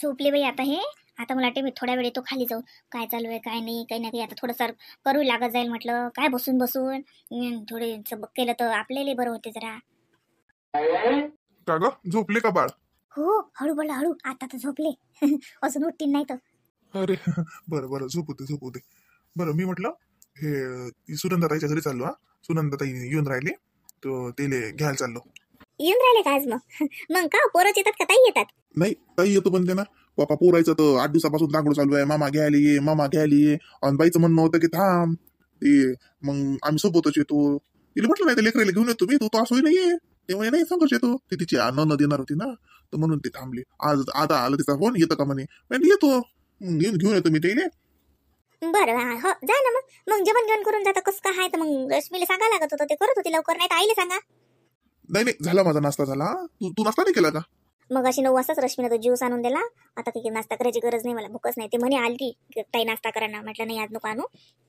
झोपले बाई आता हे. आता मला वाटते मी थोड्या वेळ येतो खाली जाऊन, काय चालू आहे काय नाही, काही ना काही आता थोडंसं करू लागत जाईल. म्हटलं काय बसून बसून थोडे सबक केलं तर आपल्याला बरं होते जरा. का ग झोपले का बाळ? हो हळू बोला हळू, आता तर झोपले. अजून उठतील नाही तर. अरे बरं बरं झोपू दे. बरं मी म्हटलं हे सुनंदाताईच्या घरी चाललो. सुनंदाताई येऊन राहिली तर तेले घ्यायला चाललो. येऊन राहिले का आज मग? मग का पोरच येतात का ताई येतात? नाही ताई येतो म्हणते ना. बापा पोरायचं तर 8 दिवसापासून दांगडू चालू आहे, मामा घ्यायला ये मामा घ्यायला ये. आणि बाईचं म्हणणं होतं की थांब ते, मग आम्ही सोबतच येतो. तिला म्हटलं नाही ते लेकराला घेऊन येतो मी, तू असोही नाहीये तेव्हा नाही सांगूच येतो. ती तिची नणद येणार होती ना, तर म्हणून ते थांबले. आज आता आलं तिचा फोन, येतं का म्हणे. येतो घेऊन येतो मी ते. बरं हो जा ना. मग जेवण घेऊन करून जातं कसं काय? तर मग रश्मीला सांगा लागत होतं, ते करत होती लवकर, नाही तर आईला सांगा. नाही झाला माझा नाश्ता झाला. तू नाश्ता नाही केला का? मग अशी 9 वाजताच रश्मीनं तो ज्यूस आणून दिला. आता काही नाश्ता करायची गरज नाही, मला भूकच नाही. ते म्हणे आली काही नाश्ता करायला, म्हटलं नाही आज नको आणू,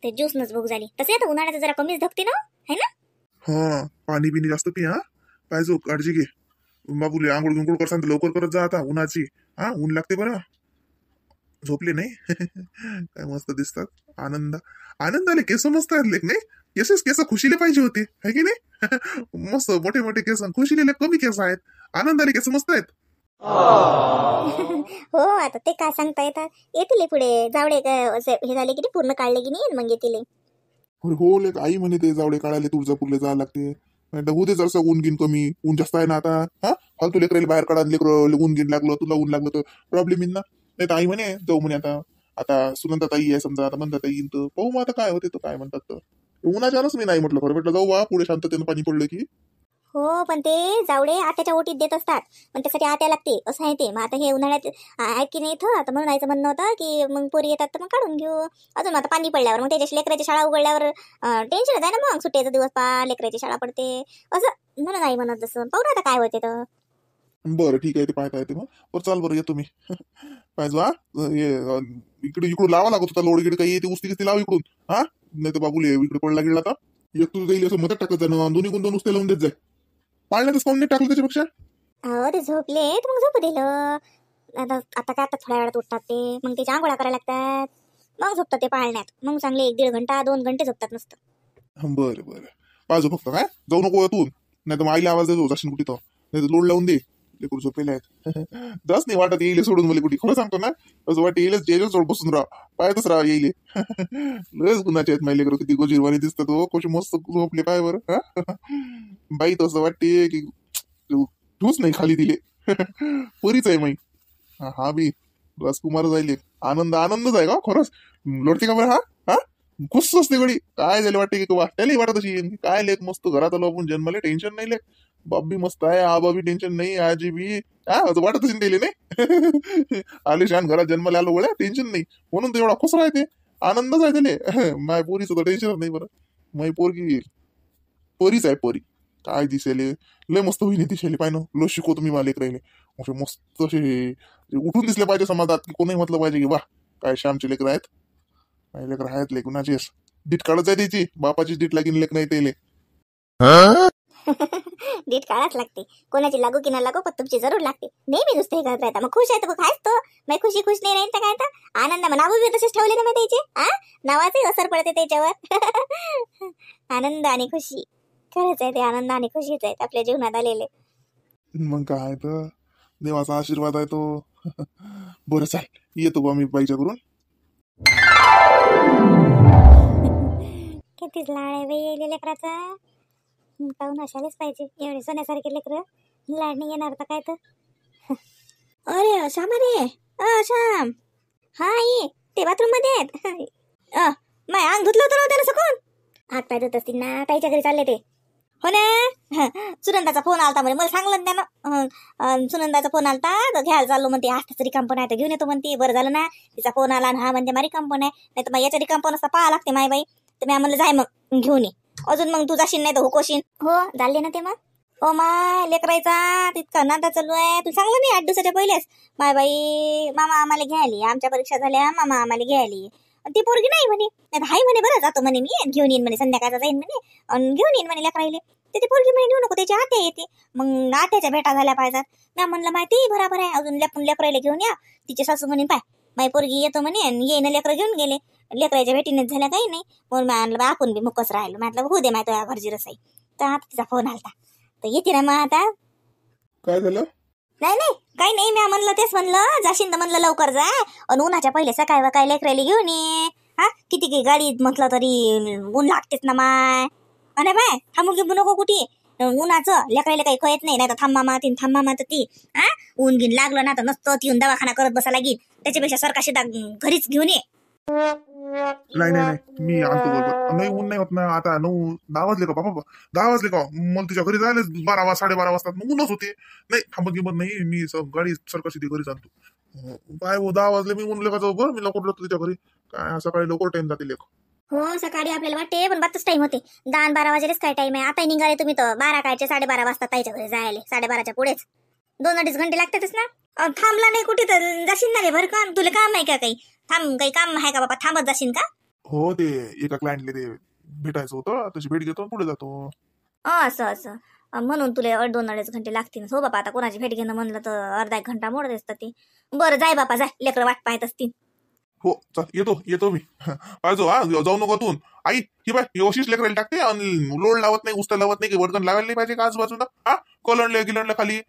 ते ज्यूसनच भूक झाली. तसे आता उन्हाळ्यात जरा कमीच धकते ना, है ना? हा पाणी बिनी जास्त पी. पाहिजे काळजी घे. बाबूले आंघोळ गिंघोळ करसान तर लवकर करत जा आता उन्हाची. ऊन लागते बरं. झोपले नाही? काय मस्त दिसतात. आनंदाले केस मस्त आहेत लेक नाही. केस खुशीले पाहिजे होते है की नाही? मस्त मोठे मोठे केस, खुशीले कमी केस आहेत. आनंदाले केस मस्त आहेत. हो आता ते काय सांगता येतात, येतील पुढे. जावडे हे झाले की नाही, पूर्ण काढले की नाही, मग येतील. हो लेक आई म्हणे ते जावडे काढायला तुळजापूरला जावं लागते. होते जरसं ऊन गिन कमी. ऊन जास्त आहे ना आता. फालतू लेकराला बाहेर काढा. लेकर ऊन गिन लागलं, तुला ऊन लागलं तर प्रॉब्लेम येईल ना. नाही तर आई म्हणे जाऊ म्हणे. आता सुनंदाताई आहे समजा, आता म्हणतात येईल तर पाहू मग आता काय होते तर काय म्हणतात. तर उन्हाच्यानंच मी नाही म्हटलं, खरं म्हटलं जाऊ पुढे शांततेनं पाणी पडलं की. हो पण ते जावडे आत्याच्या ओटीत देत असतात, पण त्यासाठी आत्या लागते असं आहे ते. मग आता हे उन्हाळ्यात आहे की नाही इथं, आता म्हणून आईचं म्हणणं होतं की मग पोरी येतात तर मग काढून घेऊ. अजून आता पाणी पडल्यावर मग त्याच्या लेकराची शाळा उघडल्यावर टेन्शनच आहे ना. मग सुट्टीचा दिवस लेकराची शाळा पडते असं, म्हणून आई म्हणत जसं पाहू ना आता काय होते तर. बरं ठीक आहे ते पाहता येते. मग चाल बरं येतो मी. पाहिजे इकडून लावा लागत होता लोड गिड काही येते उस्ती लाव इकडून. नाही तर बाबूले इकडे पडला गेला तर एक तू जाईल असं मदत टाकत जाणं, दोन्ही कोण 2 नुसते लावून देत जाय. पाळण्यातच काऊन नाही टाकलं त्याच्यापेक्षा? हो ते झोपले तर मग झोपू दिलं. आता काय, आता थोड्या वेळात उठतात ते, मग त्याच्या आंघोळा करायला लागतात, मग झोपतात ते पाळण्यात. मग चांगले 1-1.5 घंटा 2 घंटे झोपतात नुसतं. बरं पाहिजे फक्त काय जाऊ नको यातून. नाही तर मग आईला आवाज देतो जाशील कुठे तर, नाही तर लोड लावून दे. लेकरू झोपेले आहेत. जास्त नाही वाटत येईल सोडून मला कुठे. खरं सांगतो ना, असं वाटतं येईल सोड बसून राहा, पायातच राहा येईल. लयच गुन्हाचे आहेत माझे लेकरू. किती गोजीरवाणी दिसतात हो, कशी मस्त झोपले पाय बरं. बाई तर असं वाटते की ठूच नाही खाली दिले. पोरीच आहे माई. हा बी राजकुमार जाईल. आनंदच आहे का खरंच? लोटते का बरं? हा खुश असते गडी. काय झाले वाटते की त्याला वाटत अशी काय लेख मस्त घरात आलो आपण जन्माला, टेन्शन नाही लेख. बाप बी मस्त आहे, आबा बी टेन्शन नाही, आजी बी असं वाटत असेल त्याला नाही. आले शान घरात जन्माला आलो गोळ्या, टेन्शन नाही म्हणून तर एवढा खुश राहते. आनंदच आहे त्याले. माय पोरीचं तर टेन्शनच नाही बरं. माय पोरीच आहे पोरी. काय दिसेले लय मस्त होईन दिसेले. पाय ना लो शिकवतो मी मला लेकरायले असे मस्त असे उठून दिसले पाहिजे समाजात, की कोणी म्हटलं पाहिजे की वा काय श्यामचे लेकर आहेत. काय लेकर आहेत लेकुणाची डीट काढत आहे त्याची, बापाची डीट लागीन लेख नाही त्याले. डीट काढाच लागते, कोणाची लागू की ना लागू पण तुमची जरूर लागते. नेहमी नुसते हे करत राहता. मग खुश आहे तर मग आहेच तो. मग खुशी खुश नाही राहील तर काय तर आनंद. मग नाव बी तसेच ठेवले ना मग त्याचे. नावाचे असर पडते त्याच्यावर. आनंद आणि खुशी खरंच आहे ते. आनंद आणि खुशीच आहेत आपल्या जीवनात आलेले. मग काय तर देवाचा आशीर्वाद आहे तो. बरं चाल येतो बा मी बाईच्या करून. कितीच लाड आहे बाई लेकराचा. काहून असायलाच पाहिजे, एवढे सोन्यासारखे लेकर लाड नाही येणार तर काय तर. अरे श्याम रे, श्याम. हा ये ते बाथरूम मध्ये आहेत. माय अंग धुतलं होतं ना त्याला सकून. हात पाय धुत असतील ना, ताईच्या घरी चालले ते. हो ना. सुनंदाचा फोन आलता म्हणे, मला सांगलं त्यानं. सुनंदाचा फोन आलता तर घ्यायला चाललो म्हणते. आज तरी कंपन आहे तर घेऊन येतो म्हणते. बरं झालं ना तिचा फोन आला ना. हा म्हणते मारी कंपन आहे, नाही तर मग याच्या रिकांपन असता पाहा लागते माय बाई. तर मी म्हणलं जाय मग घेऊन ये. अजून मग तू जाशील नाही तर हुकोशील. हो झाले ना ते मग. ओ माय लेकरायचा तितका नादा चालू आहे. तू सांगलं नाही 8 दिवसाच्या पहिलेच माय बाई मामा आम्हाला घ्यायली, आमच्या परीक्षा झाल्या मामा आम्हाला घ्यायली. ती पोरगी नाही म्हणे, नाही हाय म्हणे. बरं जातो म्हणे मी, घेऊन येईन म्हणे, संध्याकाळचा जाईन म्हणे आणि घेऊन येईन म्हणे लेकरायले. ते पोरगी म्हणे नेऊ नको, त्याची आत्या येते. मग आत्याच्या भेटा झाल्या पाहिजेत. मी म्हणलं माहिती बराबर आहे, अजून लेकरायला घेऊन या. तिचे सासू म्हणे पाय माई पोरगी येतो म्हणे, येईन लेकरं घेऊन गेले, लेकराच्या भेटीनेच झाल्या काही नाही. म्हणून म्हणलं आपण बी मुकच राहिलो. म्हटलं होऊ दे माहिती घरची रसाई. तर आता तिचा फोन आलता, तर येते ना मग आता. काय झालं? नाही काही नाही, मी म्हणलं तेच म्हणलं जाशील तर म्हणलं लवकर जा, आणि उन्हाच्या पहिले सकाळी काय लेकरायला घेऊन ये. हा किती काही गाडीत म्हटलं तरी ऊन लागतेच ना माय. अरे बाय थांबू घेऊ नको कुठे, उन्हाचं लेकरायला काही कळत नाही. नाही तर थांबा मात ती. हा ऊन घेऊन लागलं ना तर नसतं ती दवाखाना करत बसा लागेल. त्याच्यापेक्षा सरकारशी घरीच घेऊन ये. नाही मी आणतो बरोबर. नाही ऊन नाही होत ना आता. 9-10 वाजले का बाबा? 10 वाजले का? मला तुझ्या घरी जायला 12-12:30 वाजता. मग ऊनच होते. नाही थांबत गिंबत नाही मी, गाडी सरकारशी घरी आणतो. काय 10 वाजले मी ऊन लेखा जाऊ बरं. मी लवकर तुझ्या घरी. काय सकाळी लवकर टाइम जाते लेख. हो सकाळी आपल्याला वाटते पण बातच टाइम होते. 10-12 वाजेलेच काय टाइम आहे. आता निघाले तुम्ही तर 12 कायचे 12:30 वाजता ताईच्या घरी जायले. 12:30च्या पुढेच 2-2.5 घंटे लागतातच ना. थांबला नाही कुठे तर जाशील ना रे भर काम. तुला काम आहे का काही? काही काम आहे का बाबा? थांबत जाशील का? हो ते एका क्लायंटले ते भेटायचं होतं, त्याची भेट घेतो पुढे जातो. असं म्हणून तुला 2-2.5 घंटे लागतील. हो बाबा आता कोणाची भेट घेणं म्हणलं तर अर्धा 1 घंटा मोडत असतात ते. बरं जाय बापा जाय, लेकरं वाट पाहत असतील. हो चल येतो मी. पाहिजो हा जाऊ नको तू. आई ही बाय व्यवस्थित लेकरायला टाकते आणि लोड लावत नाही, उस्ता लावत नाही, की वर्तन लावायला नाही पाहिजे का आजूबाजूला. हा गिलंडलं खाली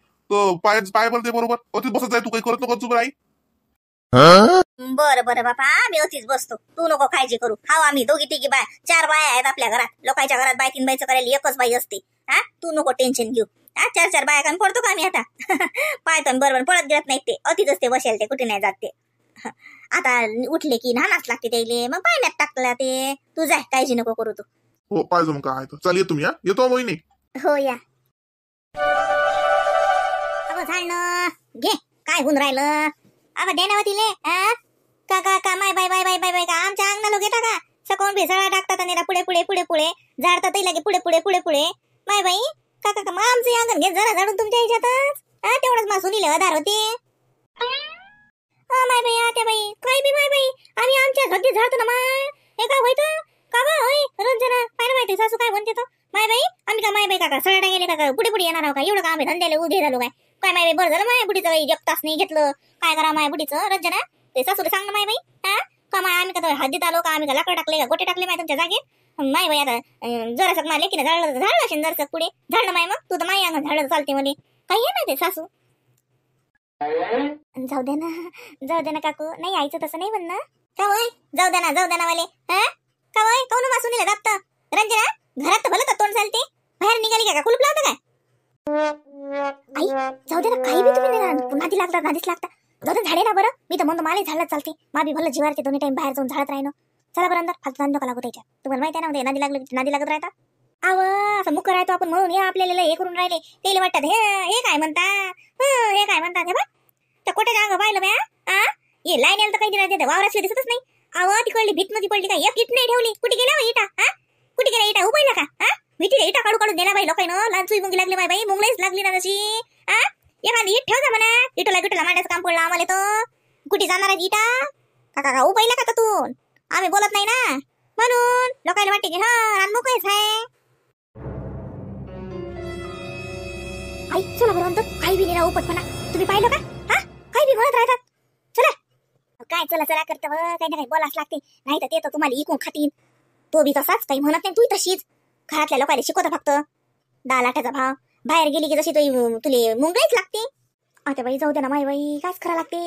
पाय बोलते बरोबर. अतिच बसत जाय तू, काही करत नको चुबर आई. बरं बापा मी अतिच बसतो, तू नको काळजी करू. हाव आम्ही दोघी तिघी बाय 4 बाया आहेत आपल्या घरात. लोकांच्या घरात 2-3 बाईचं करायला एकच बाई असते. हा तू नको टेन्शन घेऊ. हा 4 बाया काम पडतो का आम्ही आता? पायतो बरोबर पळत गेलत नाही ते, अतिच असते बसेल ते, कुठे नाही जात ते. आता उठले की नानाच लागते त्याले, मग पाण्यात टाकला ते. तू जाय काळजी नको करू तू. हो पाहिजे मग काय चल येतो मी. येतो मोहिनी. हो या झालं घे. काय होऊन राहिलं अगं देनावतीले? का माय बाय का आमच्या अंगणाला घेता का? सकून भेसळा टाकतात आणि पुढे झाडतात लगे पुढे माय बाई का मग आमचं अंगण घेत जरा झाडून तुमच्या ह्याच्यातच. तेवढंच मा सुनीले आधार होते. माय बाई आत्या बाई काय बी माय बाई आम्ही आमच्या घरचे झाडतो ना माय. हे काय होईत का बा होय रंजना पाहिलं माहिती सासू काय म्हणते तर. माय बाई आम्ही का माय बाई का सळाटा गेले का पुढे येणार आहो का? एवढं का आम्ही धंद्याला उभे झालो काय? काय माय बाई बरं झालं माय बुडीचं काही जगताच नाही घेतलं. काय करा माय बुडीचं रंजना ते सासूला सांग ना माय बाई. का माय आम्ही का हद्दीत आलो का? आम्ही का लाकडं टाकले का गोटे टाकले माय तुमच्या जागे? माय बाई आता जरासक माय लेकीनं झाडलं असेल जरासक पुढे झाडलं माय. मग तू तर माय अंगण झाडलं चालते मला काही आहे ना ते सासू. जाऊ दे ना काकू. नाही आईचं तसं नाही म्हणणं का वय. जाऊ दे ना वाले. का वय काऊन मासून दिलं दाबत रंजना? घरात तर भलं तर तोंड चालते, बाहेर निघाली का कुलूप लावतं काय? आई जाऊ दे ना काही बी तुम्ही नादीच लागता. जाऊ दे झाडे ना बरं. मी तर म्हणतो मला झाडत चालते. मा बी भलं जीवारते 2 टाइम बाहेर जाऊन झाडत राहिनो. चला बरं अंदर फालतू धंदा लागू त्याच्यात. तुम्हाला माहिती आहे ना ते नादी लागत राहता. आव असं मुख राहतो आपण म्हणून या आपल्याला हे करून राहिले. ते वाटतात हे काय म्हणतात हे बा त्या कोट्याच्या अंग पाहिलं बा. ये लाईन यायला तर काही दिला वावराशिवाय दिसतच नाही. आव तिकडली भीत मध्ये पडली का? एक इट नाही ठेवली. कुठे गेला इटा? कुठे गेला इटा? उपायला का? भीतीला इटा काढू दिला बाई लोकांना. लांचुई मुंगी लागली बाई मुंगलाईच लागली ना तशी. एखादी इट ठेव जा म्हणा. इटला मांडायचं काम पडलं आम्हाला तर. कुठे जाणार आहे इटा? का उपायला का तू? आम्ही बोलत नाही ना म्हणून लोकांना वाटते की हा मोकळीच आहे. आई चला बरं अंतर काही बी नाही उपटपणा. तुम्ही पाहिलं का? काही बी म्हणत राहतात. चला काय चला करतं काही ना काही बोलाच लागते. नाही तर ते तर तुम्हाला इकून खातील. तो बी तसाच काही म्हणत नाही. तू तशीच घरातल्या लोकांना शिकवता फक्त 10 लाखाचा भाव. बाहेर गेली की जशी तुले मुंगळीच लागते. आता बाई जाऊ दे ना माय बाई काच खरा लागते.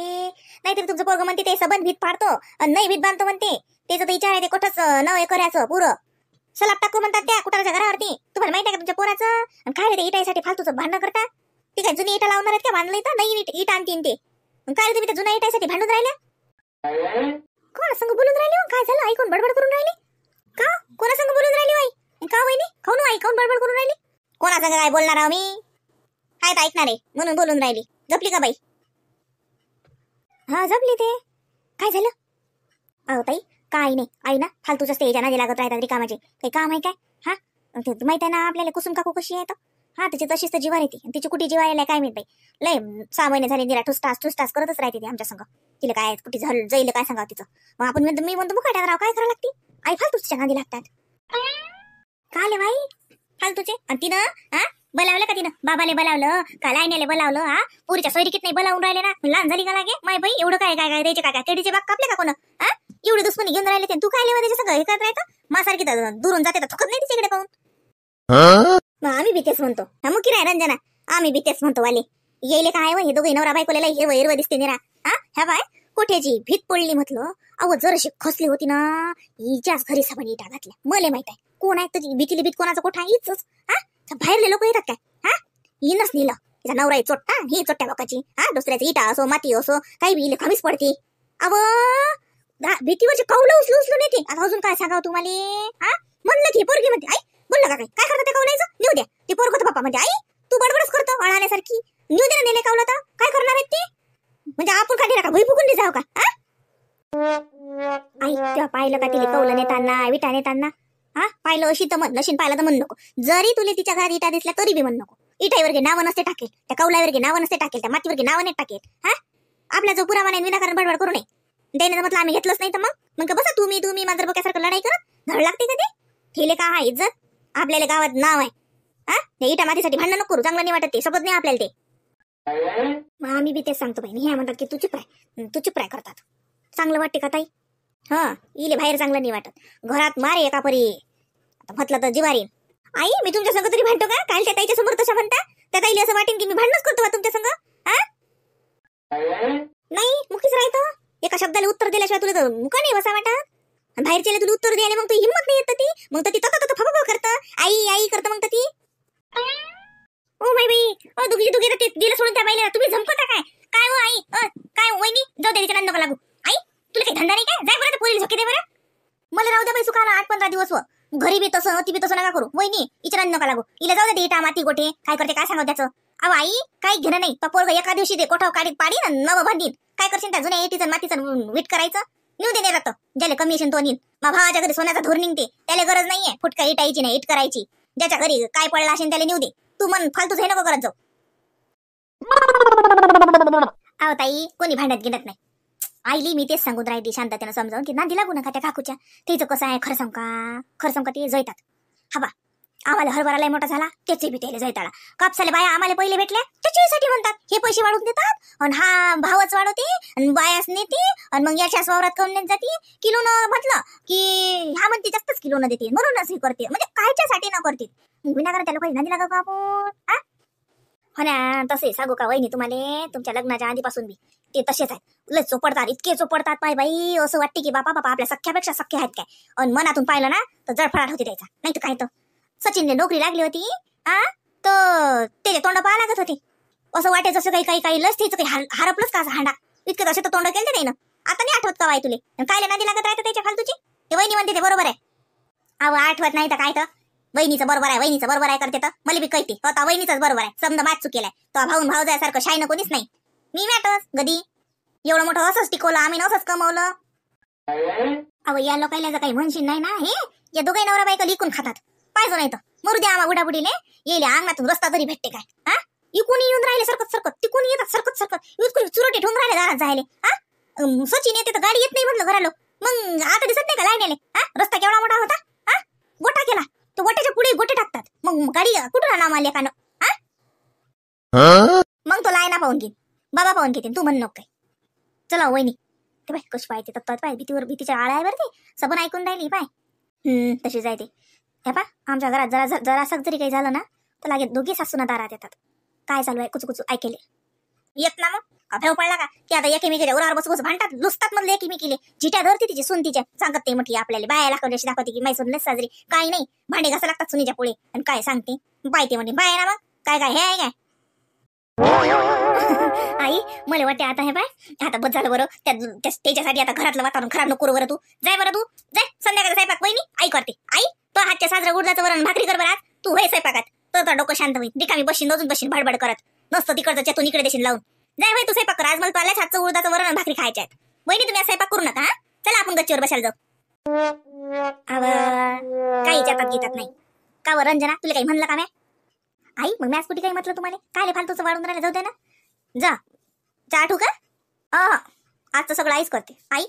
नाहीतरी तुमचं पोरगं म्हणते ते सबंध भीत पाडतो आणि नाही भीत बांधतो म्हणते. त्याचं तर विचार आहे ते कुठंच नव करायचं पुरं सलाप टाकू म्हणतात त्या कुठाच्या घरावरती. तुम्हाला माहिती आहे का तुमच्या पोराचं? आणि काय रे ते इटाईसाठी फालतूचं भांडण करता? ते काय जुनी इटा लावणार आहेत का? बांधलं इथं नाही इट आणतीन ते. काय रे तुम्ही त्या जुन्या इटाईसाठी भांडून राहिल्या? कोणा संग बोलून राहिले? काय झालं? आई कोण बडबड करून राहिली का? कोणा संग बोलून राहिली आई? का वहिनी खाऊन आई काऊन बडबड करून राहिली? कोणा संग काय बोलणार आहो मी? काय तर ऐकणार आहे म्हणून बोलून राहिली. झोपली का बाई? झोपली ते. काय झालं? अहो ताई काय नाही. आई ना फालतूच स्टेज नादी लागत राहतात रिकामाचे. काही काम आहे काय? माहित आहे ना आपल्याला कुसुम काकू कशी आहे. त्याची तशीच तर जीवार येते. तिची कुठे जीवार यायला काय माहित बाई. लय 6 महिने झाले निरा ठुसटास करतच राहते ती आमच्या संग. तिला काय कुठे झालं जाईल काय सांगा तिचं. मग आपण मी म्हणतो मुखाट्यात राव काय करावं लागते. आई फालतूच नादी लागतात. काय बाई फालतूचे. आणि तिनं हा बोलावलं का? तिनं बाबाले बोलावलं का? लाईनेले बोलावलं? हा पुरीच्या सोयरीकीत नाही बोलावून राहिले ना? लहान झाली का लागे माय बाई? एवढं काय काय काय द्यायचे काय? केडीचे बाग कापले का कोण? हा एवढी दुश्मनी घेऊन राहिले ते. तू काय लेवा त्याच्या सगळं हे करत राहतं? मासारखी तर दुरून जाते तर थुकत नाही तिच्याकडे पाहून. आम्ही भीतेच म्हणतो. हा मुकी राय रंजना, आम्ही भीतेच म्हणतो वाले. येले काय हे दोघे नवरा बायकोला हिरवं हिरवं दिसते निरा. हा ह्या बाय कोठ्याची भीत पडली म्हटलं. अहो जरशी खसली होती ना, हिच्याच घरी साबण इटा घातल्या. मले माहित आहे कोण आहे तुझी भीतीली भीत कोणाचा कोठा हीच. हा बाहेरले लोक येतात काय? हा हिनच नेलं. तिचा नवरा चोट्टा, ही चोट्ट्या लोकांची. हा दुसऱ्याची इटा असो माती असो काही बी कमीच पडते. अव भीतीवरची कौलं उचलू उचलून येते. आता अजून काय सांगावं तुम्हाला? हा म्हणलं की पोरगी म्हणते आई बोललं का काय करतं ते कौलायचं? नेऊ द्या. ते पोरग होतं पप्पा म्हणजे आई तू बडबडच करतो अळाण्यासारखी. नेऊ दे ना नेले कौलं तर काय करणार आहेत ते? म्हणजे आपण काढी नका भुई फुकून जाऊ का? आई तेव्हा पाहिलं का तिला कौलं नेताना विटा नेताना? हा पाहिलं अशी तर म्हण, नशीन पाहिलं तर म्हण नको. जरी तुला तिच्या घरात इटा दिसल्या तरी बी म्हण नको. इटाईवर गे नावं नसते टाकेल, त्या कौलावर गे नावं नसते टाकेल, त्या मातीवर गे नावं नाही टाकेल. हा आपला जो पुरावा नाही विनाकारण बडबड करू नये. देण्याचं म्हटलं आम्ही घेतलंच नाही तर मग बसा तुम्ही माझं बक्यासारखं लढाई करत धड लागते का ते? ठेले का हा इज्जत? आपल्याला गावात नाव आहे. हा हे इटा मातीसाठी भांडण नको करू. चांगलं नाही वाटत ते, सोबत नाही आपल्याला ते. आम्ही बी तेच सांगतो बहिणी. ह्या म्हणतात की तू चुप राय करतात. चांगलं वाटते का ताई? हा इले बाहेर चांगलं नाही वाटत. घरात मारे एका परी आता म्हटलं तर जिवारी. आई मी तुमच्या संग तरी भांडतो का? काल त्या ताईच्या समोर तशा म्हणता त्या ताईला असं वाटेन की मी भांडणच करतो का तुमच्या संग? हा नाही मुखीच राहतो. एका शब्दाला उत्तर दिल्याशिवाय तुला तर मुका नाही बसा वाटत. बाहेरच्या तुला उत्तर द्यायला मग तू हिंमत नाही येत ती. मग ती तत फबा करतं आई आई करतं मग ती. ओ माय बाई ओ दुगी ते दिलं सोडून त्या बाईला तुम्ही झंपता काय? काय हो आई काय वहिनी जाऊ दे तिच्या नंद लागू. आई तुला काही धंदा नाही काय? जाय बरं पोरीला झोके दे बरं. मला राहू द्या बाई सुखाला 8-15 दिवस. घरी बी तसं ती बी तसं नका करू. वहिनी इचरा नका लागू. इला जाऊ दे इटा माती गोटे काय करते काय सांगू त्याचं. अहो आई काही घेणं नाही. पोरग एका दिवशी दे कोठाव काढी पाडी नवं बांधीन. काय करशील त्या जुन्या एटीचं मातीचं वीट करायचं? नेऊ दे नाही राहतं. ज्याला कमी येशील तो नीन. मा भावाच्या घरी सोन्याचा धूर निघते त्याला गरज नाहीये फुटका इटायची नाही इट करायची. ज्याच्या घरी काय पडला असेल त्याला नेऊ दे. तू मन फालतूच हे नको करत जाऊ. अहो ताई कोणी भांडत गिनत नाही. आईली मी तेच सांगून राहिली शांततेनं समजावून की नांदी लागू नका त्या काकूच्या. तिचं कसं आहे खरं सांग का ते जळतात. हा बा आम्हाला हरभरा लय मोठा झाला त्याचे बी त्याला जळताळा. कापसाले बाया आम्हाला पहिले भेटल्या त्याच्यासाठी म्हणतात हे पैसे वाढवून देतात आणि हा भावच वाढवते आणि बायाच नेते आणि मग याच्याच वावरात काऊन नेत जाते. किलोनं म्हटलं की ह्या म्हणते जास्तच किलोनं देते म्हणूनच हे करते. म्हणजे कायच्यासाठी न करते विनाकारण त्या लोकांची नांदी लागा का आपण? हो ना तसे सांगू का वहिनी तुम्हाला तुमच्या लग्नाच्या आधीपासून बी ते तसेच आहेत. लय चोपडतात इतके चोपडतात पाय बाई असं वाटते की बापा आपल्या सख्यापेक्षा सख्या आहेत काय. आणि मनातून पाहिलं ना तर जळफळाट होती द्यायचा. नाही तर काय तर सचिनने नोकरी लागली होती तर त्याचे तोंड पाहा लागत होते. असं वाटे जसं काही लस त्याचं काही हरपलंच का हांडा. इतकं तसे तर तोंड केलं ते ना. आता नाही आठवत का बाई तुले? कायला नादी लागत राहतं त्याच्या फालतूची. ते वहिनी म्हणते ते बरोबर आहे. अहो आठवत नाही तर काय तर वहिनीचं बरोबर आहे करते तर मला बी कळते. आता वहिनीच बरोबर आहे. समजा मॅच चुकेलाय तो भाऊन भाऊ जायसारखं शाईनं कोणीच नाही. मी मॅटच गदी एवढं मोठं असंच टिकवलं आम्ही असंच कमवलं. अहो या लोकायला जर काही म्हणशील नाही ना हे या दोघे नवरा बायका लिकून खातात. पाहिजे नाही तर मरू द्या आम्हा बुडाबुडीले येईल अंगणातून रस्ता तरी भेटते काय. हा इकून येऊन राहिले सरकत तिकून येतात सरकत इतकून चुरटे ठेवून राहिले दारात जायले. सचिन येते तर गाडी येत नाही म्हटलं घरालो. मग आता दिसत नाही का लाईन आले. रस्ता केवढा मोठा होता. गोटा केला तो गोट्याच्या पुढे गोटे टाकतात. मग गाडी कुठून आणा मारले कान. मग तो लाईना पाहून घेईन बाबा पाहून घेतील तू म्हण नको काय. चला वहिनी ते बाय कशी पाहिजे तत्वात पाय भीतीच्या आळ्यावर ते सबन ऐकून राहिली पाय. तशी जायते हे पा आमच्या घरात जरासं जरी काही झालं ना तर लागे दोघी सासूना दारात येतात. काय चालू आहे कुचू ऐकेले येत ना मग भेव पडला का की आता एकीमेकीच्या उरावर बस भांडतात लुसतात मधले एकीमेकीले. जिट्या धरते तिची सून तिच्या सांगत ते म्हटली आपल्याला बाया लाखवल्याशी दाखवते की माई सून साजरी काही नाही भांडे घासा लागतात सुनीच्या पुढे आणि काय सांगते बायते म्हणे बाय ना मग काय हे आहे काय. आई मला वाटते आता हे बाय आता बस झालं बरं त्याच्यासाठी आता घरातलं वातावरण खराब नको करू बरं. तू जाय संध्याकाळी स्वयंपाक वहिनी आई करते. आई तो हातच्या साजरा उडदाचं वरण भाकरी कर बरं तू हे स्वयंपाकात तर डोकं शांत होईल. रिकामी बशीन भडबड करत नसतं तिकडचं चेतून इकडे देशील लावून. जाय भाई तू स्वयंपाक कर. आज मला पाहिल्याच हातचं उडदाचं वरण भाकरी खायचे आहेत. वहिनी तुम्ही स्वयंपाक करू नका. चला आपण गच्चीवर बसायला जाऊ. काही जातात घेतात नाही का वर रंजना तुला काही म्हणलं का म्या? आई मग मॅच कुठे काही म्हटलं तुम्हाला काय फालतूचं वाढून राहिलं जाऊ दे ना. जा चहा ठू का? आजचं सगळं आईच करते. आई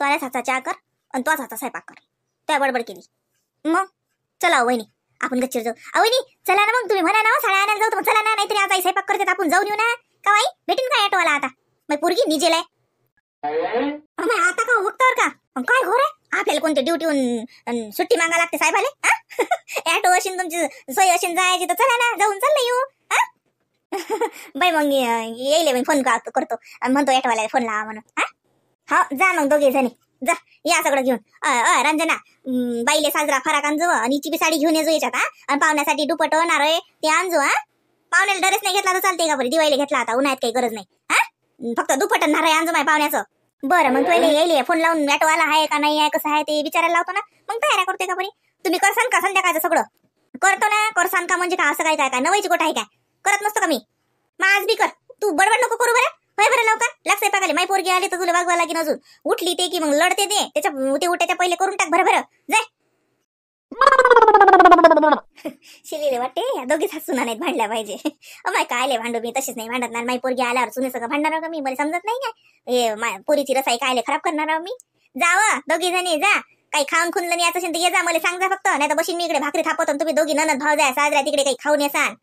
तोच हातचा चहा कर आणि तोच हातचा स्वयंपाक कर. त्या बडबड केली मग चला वहिनी आपण गच्चीवर जाऊ. अवनी चला ना मग, तुम्ही म्हणा ना साड्या आणायला जाऊ तर मग चला ना, नाहीतरी आता स्वयंपाक करतात आपण जाऊन येऊ ना. का बाई भेटेन काय ऑटोवाला आता? मग पोरगी निजेलाय आता का वक्तावर का काय घोर आहे आपल्याला कोणते ड्युटीहून सुट्टी मागा लागते साहेबाले. ऑटो असेल तुमची सोय असेल जायची तर चला ना, जाऊन चाललं येऊ. बाई मग येईल मी फोन करतो आणि म्हणतो ऑटोवाल्याला फोन लावा म्हणून. हा जा मग दोघे जणी जा, या सगळं घेऊन. रंजना बाईले साजरा फराक आणजो आणि हिची बी साडी घेऊन येजो याच्यात. आणि पाहुण्यासाठी दुपट नारळ ते आणजो. पाहुण्याला ड्रेस नाही घेतला तर चालते का बरं, दिवाळीला घेतला आता, उन्हाळ्यात काही गरज नाही. फक्त दुपट नारळ आणजो माय पाहुण्याचं. बरं मग पहिले येईल फोन लावून ऑटोवाला आहे का नाही आहे कसं आहे ते विचारायला लावतो ना, मग तयारी करते का बरी. तुम्ही करसान का संध्याकाळचं सगळं? करतो ना. करसान का म्हणजे का असं काय काय काय नवायची गोट आहे काय? करत नसतो का मी? मग आज बी कर. तू बडबड नको करू बरं. होय बरं लवकर लक्ष पाकाले. माई पोरगी आली तर तुला वागवा लागेल अजून. उठली ते की मग लढते दे त्याच्या ते उठायच्या पहिले करून टाक बरं बरं जाय. शिलेले वाटते या दोघी सुना नाहीत भांडल्या पाहिजे. माय कायले भांडू मी, तशीच नाही भांडत ना. माई पोरगी आल्यावर सुने सगळं भांडणार का मी? मला समजत नाही काय हे पोरीची रसाई कायले खराब करणार मी. जावं दोघी जणी जा. काही खाऊन खुनलं नाही याचं असेल तर ये जा, मला सांग जा फक्त. नाही तर बशीन मी इकडे भाकरी थापतो तुम्ही दोघी ननद भाव जाय साजऱ्या तिकडे काही खाऊन येसान.